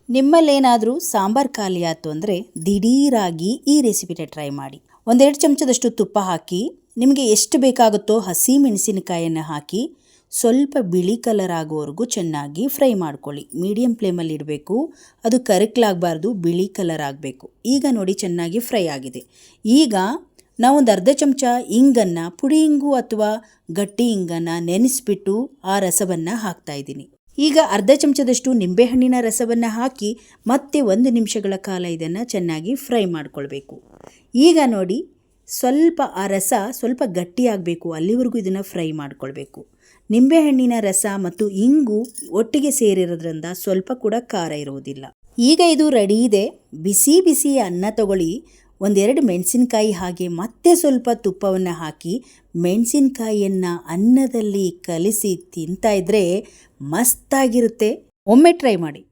ನಿಮ್ಮಲ್ಲೇನಾದರೂ ಸಾಂಬಾರು ಖಾಲಿ ಆಯಿತು ಅಂದರೆ ದಿಢೀರಾಗಿ ಈ ರೆಸಿಪಿನ ಟ್ರೈ ಮಾಡಿ. 1-2 ಚಮಚದಷ್ಟು ತುಪ್ಪ ಹಾಕಿ, ನಿಮಗೆ ಎಷ್ಟು ಬೇಕಾಗುತ್ತೋ ಹಸಿ ಮೆಣಸಿನಕಾಯನ್ನು ಹಾಕಿ ಸ್ವಲ್ಪ ಬಿಳಿ ಕಲರ್ ಆಗೋವರೆಗೂ ಚೆನ್ನಾಗಿ ಫ್ರೈ ಮಾಡ್ಕೊಳ್ಳಿ. ಮೀಡಿಯಂ ಫ್ಲೇಮಲ್ಲಿ ಇಡಬೇಕು. ಅದು ಕರಕಲಾಗಬಾರ್ದು, ಬಿಳಿ ಕಲರ್ ಆಗಬೇಕು. ಈಗ ನೋಡಿ ಚೆನ್ನಾಗಿ ಫ್ರೈ ಆಗಿದೆ. ಈಗ ನಾವು ಒಂದು ಅರ್ಧ ಚಮಚ ಇಂಗನ್ನು, ಪುಡಿ ಇಂಗು ಅಥವಾ ಗಟ್ಟಿ ಇಂಗನ್ನು ನೆನೆಸ್ಬಿಟ್ಟು ಆ ರಸವನ್ನು ಹಾಕ್ತಾಯಿದ್ದೀನಿ. ಈಗ ಅರ್ಧ ಚಮಚದಷ್ಟು ನಿಂಬೆಹಣ್ಣಿನ ರಸವನ್ನು ಹಾಕಿ ಮತ್ತೆ 1 ನಿಮಿಷಗಳ ಕಾಲ ಇದನ್ನು ಚೆನ್ನಾಗಿ ಫ್ರೈ ಮಾಡಿಕೊಳ್ಬೇಕು. ಈಗ ನೋಡಿ ಸ್ವಲ್ಪ ಆ ರಸ ಸ್ವಲ್ಪ ಗಟ್ಟಿಯಾಗಬೇಕು, ಅಲ್ಲಿವರೆಗೂ ಇದನ್ನು ಫ್ರೈ ಮಾಡಿಕೊಳ್ಬೇಕು. ನಿಂಬೆಹಣ್ಣಿನ ರಸ ಮತ್ತು ಇಂಗು ಒಟ್ಟಿಗೆ ಸೇರಿರೋದ್ರಿಂದ ಸ್ವಲ್ಪ ಕೂಡ ಖಾರ ಇರುವುದಿಲ್ಲ. ಈಗ ಇದು ರೆಡಿ ಇದೆ. ಬಿಸಿ ಬಿಸಿ ಅನ್ನ ತಗೊಳ್ಳಿ, 1-2 ಮೆಣಸಿನಕಾಯಿ ಹಾಗೆ ಮತ್ತೆ ಸ್ವಲ್ಪ ತುಪ್ಪವನ್ನು ಹಾಕಿ ಮೆಣಸಿನಕಾಯಿಯನ್ನು ಅನ್ನದಲ್ಲಿ ಕಲಿಸಿ ತಿಂತಾ ಇದ್ದರೆ ಮಸ್ತಾಗಿರುತ್ತೆ. ಒಮ್ಮೆ ಟ್ರೈ ಮಾಡಿ.